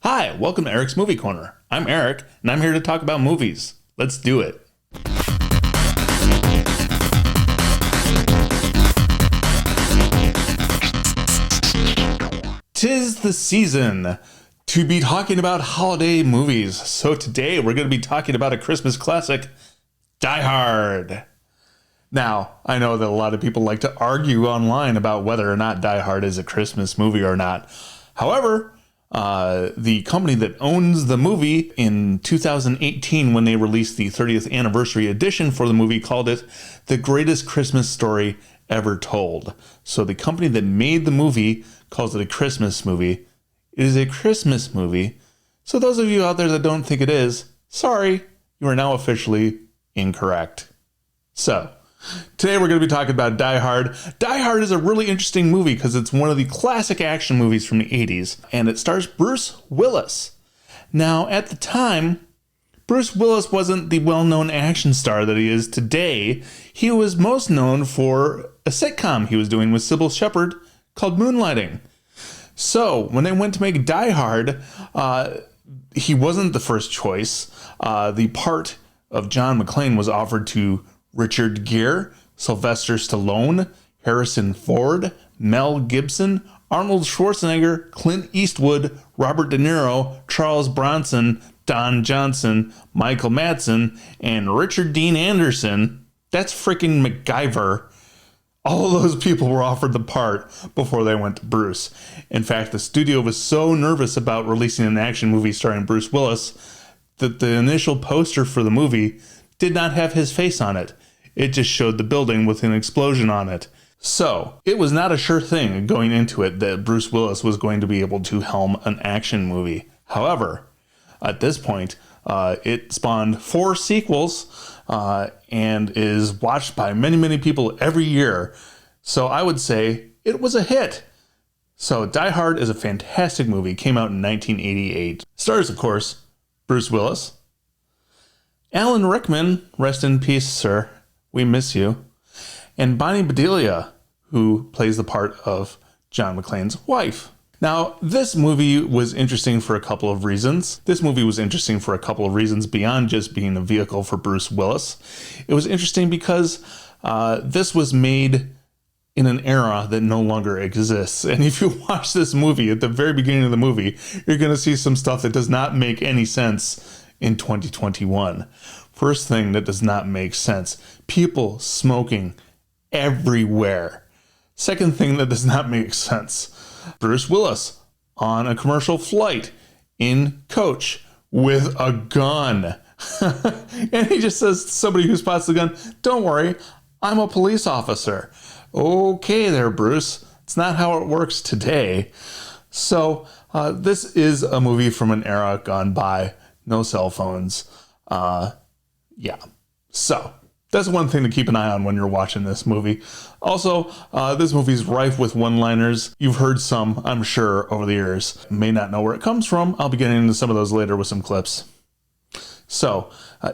Hi, welcome to Eric's Movie Corner. I'm Eric, and I'm here to talk about movies. Let's do it. Tis the season to be talking about holiday movies. So today we're going to be talking about a Christmas classic, Die Hard. Now, I know that a lot of people like to argue online about whether or not Die Hard is a Christmas movie or not. However, the company that owns the movie in 2018, when they released the 30th anniversary edition for the movie, called it the greatest Christmas story ever told. So the company that made the movie calls it a Christmas movie. It is a Christmas movie. So those of you out there that don't think it is, sorry, you are now officially incorrect. So today we're going to be talking about Die Hard. Die Hard is a really interesting movie because it's one of the classic action movies from the 80s, and it stars Bruce Willis. Now, at the time, Bruce Willis wasn't the well-known action star that he is today. He was most known for a sitcom he was doing with Sybil Shepherd called Moonlighting. So, when they went to make Die Hard, he wasn't the first choice. The part of John McClane was offered to Richard Gere, Sylvester Stallone, Harrison Ford, Mel Gibson, Arnold Schwarzenegger, Clint Eastwood, Robert De Niro, Charles Bronson, Don Johnson, Michael Madsen, and Richard Dean Anderson. That's freaking MacGyver. All of those people were offered the part before they went to Bruce. In fact, the studio was so nervous about releasing an action movie starring Bruce Willis that the initial poster for the movie did not have his face on it. It just showed the building with an explosion on it. So, it was not a sure thing going into it that Bruce Willis was going to be able to helm an action movie. However, at this point, it spawned 4 sequels and is watched by many, many people every year. So I would say it was a hit. So Die Hard is a fantastic movie. Came out in 1988. Stars, of course, Bruce Willis. Alan Rickman, rest in peace, sir. We miss you. And Bonnie Bedelia, who plays the part of John McClane's wife. Now, this movie was interesting for a couple of reasons. This movie was interesting for a couple of reasons beyond just being a vehicle for Bruce Willis. It was interesting because this was made in an era that no longer exists. And if you watch this movie, at the very beginning of the movie, you're going to see some stuff that does not make any sense in 2021. First thing that does not make sense, people smoking everywhere. Second thing that does not make sense, Bruce Willis on a commercial flight in coach with a gun. And he just says to somebody who spots the gun, "Don't worry, I'm a police officer." Okay there, Bruce. It's not how it works today. So this is a movie from an era gone by. No cell phones. So that's one thing to keep an eye on when you're watching this movie. Also, this movie's rife with one-liners. You've heard some, I'm sure, over the years. May not know where it comes from. I'll be getting into some of those later with some clips. So,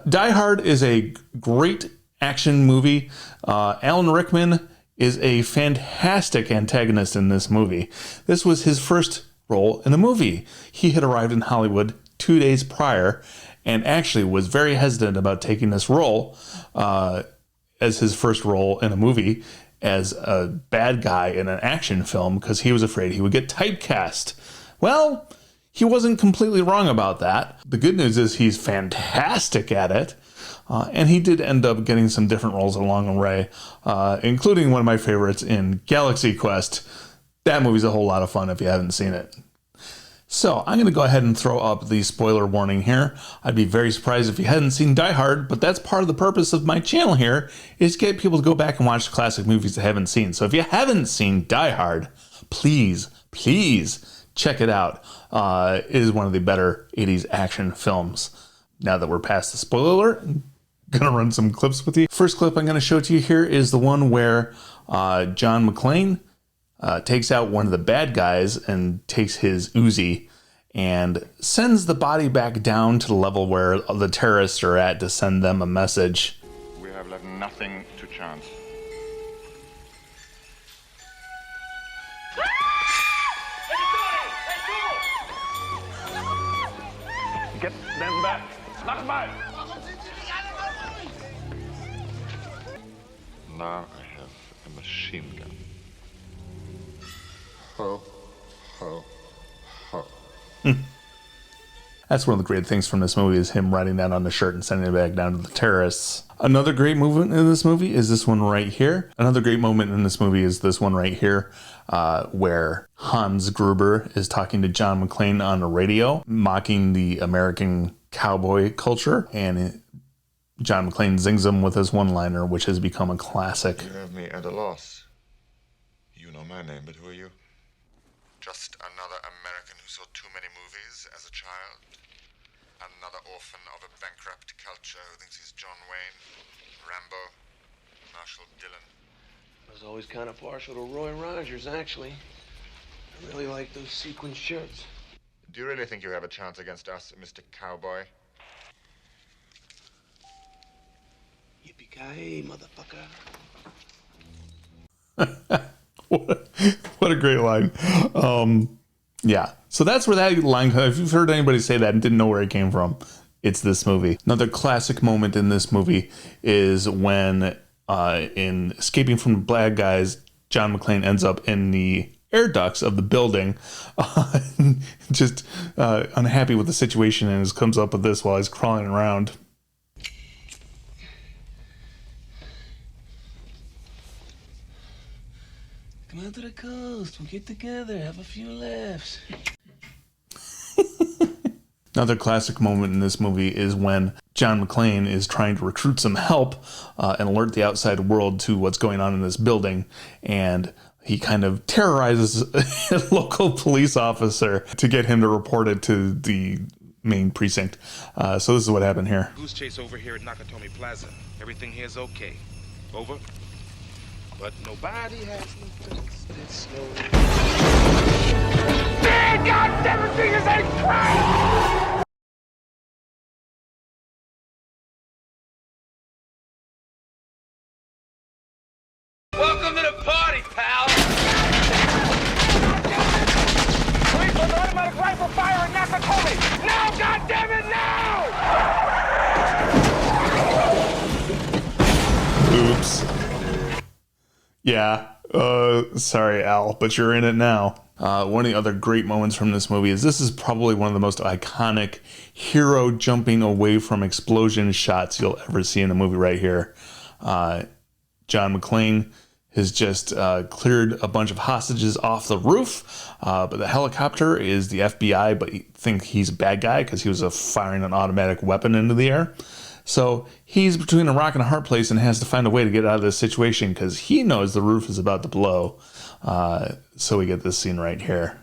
Die Hard is a great action movie. Alan Rickman is a fantastic antagonist in this movie. This was his first role in a movie. He had arrived in Hollywood 2 days prior and actually was very hesitant about taking this role as his first role in a movie as a bad guy in an action film because he was afraid he would get typecast. Well, he wasn't completely wrong about that. The good news is he's fantastic at it. And he did end up getting some different roles along the way, including one of my favorites in Galaxy Quest. That movie's a whole lot of fun if you haven't seen it. So I'm going to go ahead and throw up the spoiler warning here. I'd be very surprised if you hadn't seen Die Hard, but that's part of the purpose of my channel here, is to get people to go back and watch classic movies they haven't seen. So if you haven't seen Die Hard, please check it out. It is one of the better 80s action films. Now that we're past the spoiler alert, I'm going to run some clips with you. First clip I'm going to show to you here is the one where John McClane takes out one of the bad guys and takes his Uzi and sends the body back down to the level where the terrorists are at to send them a message. We have left nothing to chance. Get them back. Knock them out. Now I have a machine gun. Ho, ho, ho. That's one of the great things from this movie is him writing that on the shirt and sending it back down to the terrorists. Another great movement in this movie is this one right here. Another great moment in this movie is this one right here, where Hans Gruber is talking to John McClane on the radio, mocking the American cowboy culture, and John McClane zings him with his one-liner, which has become a classic. You have me at a loss. You know my name, but who are you? Just another American who saw too many movies as a child. Another orphan of a bankrupt culture who thinks he's John Wayne, Rambo, Marshall Dillon. I was always kind of partial to Roy Rogers, actually. I really like those sequin shirts. Do you really think you have a chance against us, Mr. Cowboy? Yippee-ki-yay, motherfucker. What a great line. Yeah. So that's where that line, if you've heard anybody say that and didn't know where it came from, it's this movie. Another classic moment in this movie is when in Escaping from the Bad Guys, John McClane ends up in the air ducts of the building, just unhappy with the situation, and comes up with this while he's crawling around. Come out to the coast. We'll get together, have a few laughs. Another classic moment in this movie is when John McClane is trying to recruit some help and alert the outside world to what's going on in this building, and he kind of terrorizes a local police officer to get him to report it to the main precinct. So this is what happened here. Goose chase over here at Nakatomi Plaza. Everything here's okay. Over. But nobody has no place that's slow. Man, God, everything is a crime! Welcome to the party, pal! Police on the automatic rifle fire in Nakatomi! Now, goddammit, now! Oops. Yeah. Sorry, Al, but you're in it now. One of the other great moments from this movie is this is probably one of the most iconic hero jumping away from explosion shots you'll ever see in a movie right here. John McClane has just cleared a bunch of hostages off the roof, but the helicopter is the FBI, but you think he's a bad guy because he was firing an automatic weapon into the air. So he's between a rock and a hard place and has to find a way to get out of this situation because he knows the roof is about to blow. So we get this scene right here.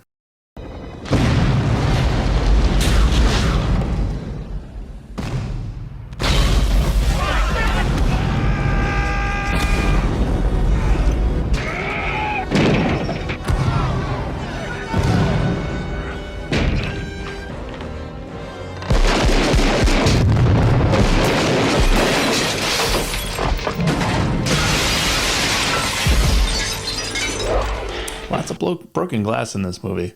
Lots of broken glass in this movie.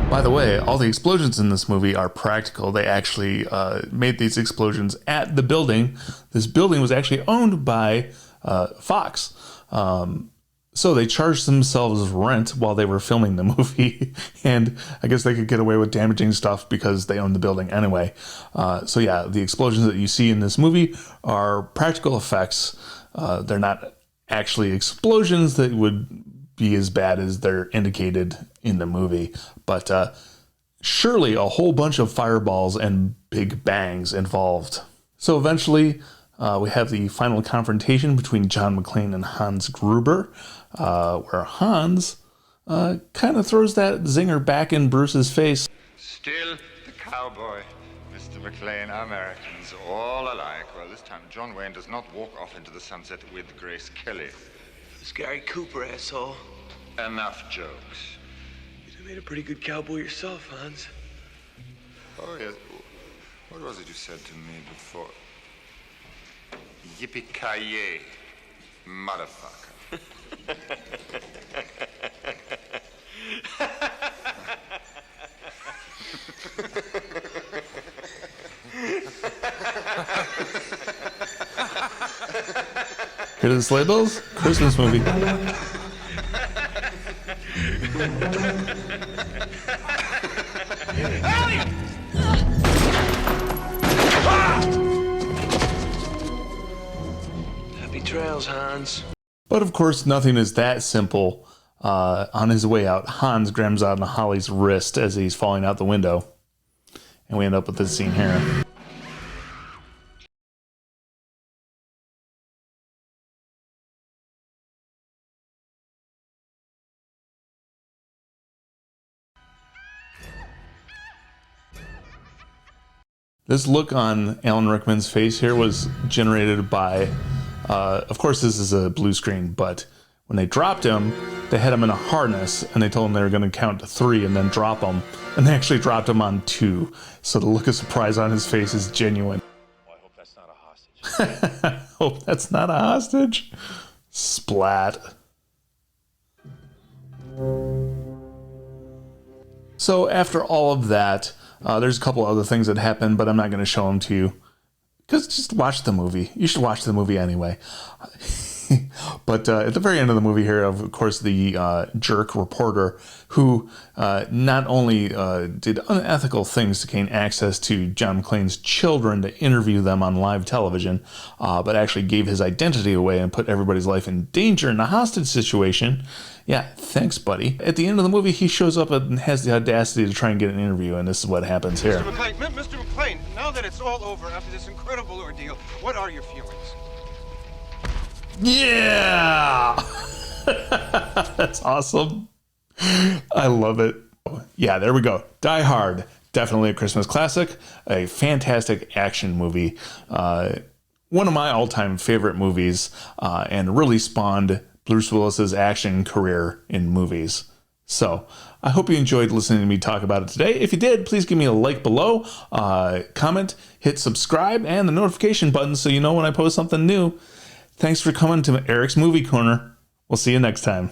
By the way, all the explosions in this movie are practical. They actually made these explosions at the building. This building was actually owned by Fox. So they charged themselves rent while they were filming the movie, and I guess they could get away with damaging stuff because they own the building anyway. So yeah, the explosions that you see in this movie are practical effects. They're not actually explosions that would be as bad as they're indicated in the movie, but surely a whole bunch of fireballs and big bangs involved. So eventually, we have the final confrontation between John McClane and Hans Gruber, where Hans kind of throws that zinger back in Bruce's face. Still the cowboy. Mr. McClane, Americans, all alike. Well, this time John Wayne does not walk off into the sunset with Grace Kelly. It's Gary Cooper, asshole. Enough jokes. You made a pretty good cowboy yourself, Hans. Oh, yes. What was it you said to me before? Yippee-ki-yay, motherfucker. Hear the sleigh bells? Christmas movie. Happy trails, Hans. But of course, nothing is that simple. On his way out, Hans grabs on Holly's wrist as he's falling out the window. And we end up with this scene here. This look on Alan Rickman's face here was generated by, of course this is a blue screen, but when they dropped him, they had him in a harness and they told him they were going to count to 3 and then drop him. And they actually dropped him on 2. So the look of surprise on his face is genuine. Well, I hope that's not a hostage. Hope that's not a hostage. Splat. So after all of that, there's a couple other things that happen, but I'm not going to show them to you. Because just watch the movie. You should watch the movie anyway. But at the very end of the movie here, of course, the jerk reporter who not only did unethical things to gain access to John McClane's children to interview them on live television, but actually gave his identity away and put everybody's life in danger in a hostage situation. Yeah, thanks, buddy. At the end of the movie, he shows up and has the audacity to try and get an interview, and this is what happens here. Mr. McClane, now that it's all over after this incredible ordeal, what are your feelings? Yeah! That's awesome. I love it. Yeah, there we go. Die Hard. Definitely a Christmas classic. A fantastic action movie. One of my all-time favorite movies, and really spawned Bruce Willis's action career in movies. So I hope you enjoyed listening to me talk about it today. If you did, please give me a like below, comment, hit subscribe, and the notification button so you know when I post something new. Thanks for coming to Eric's Movie Corner. We'll see you next time.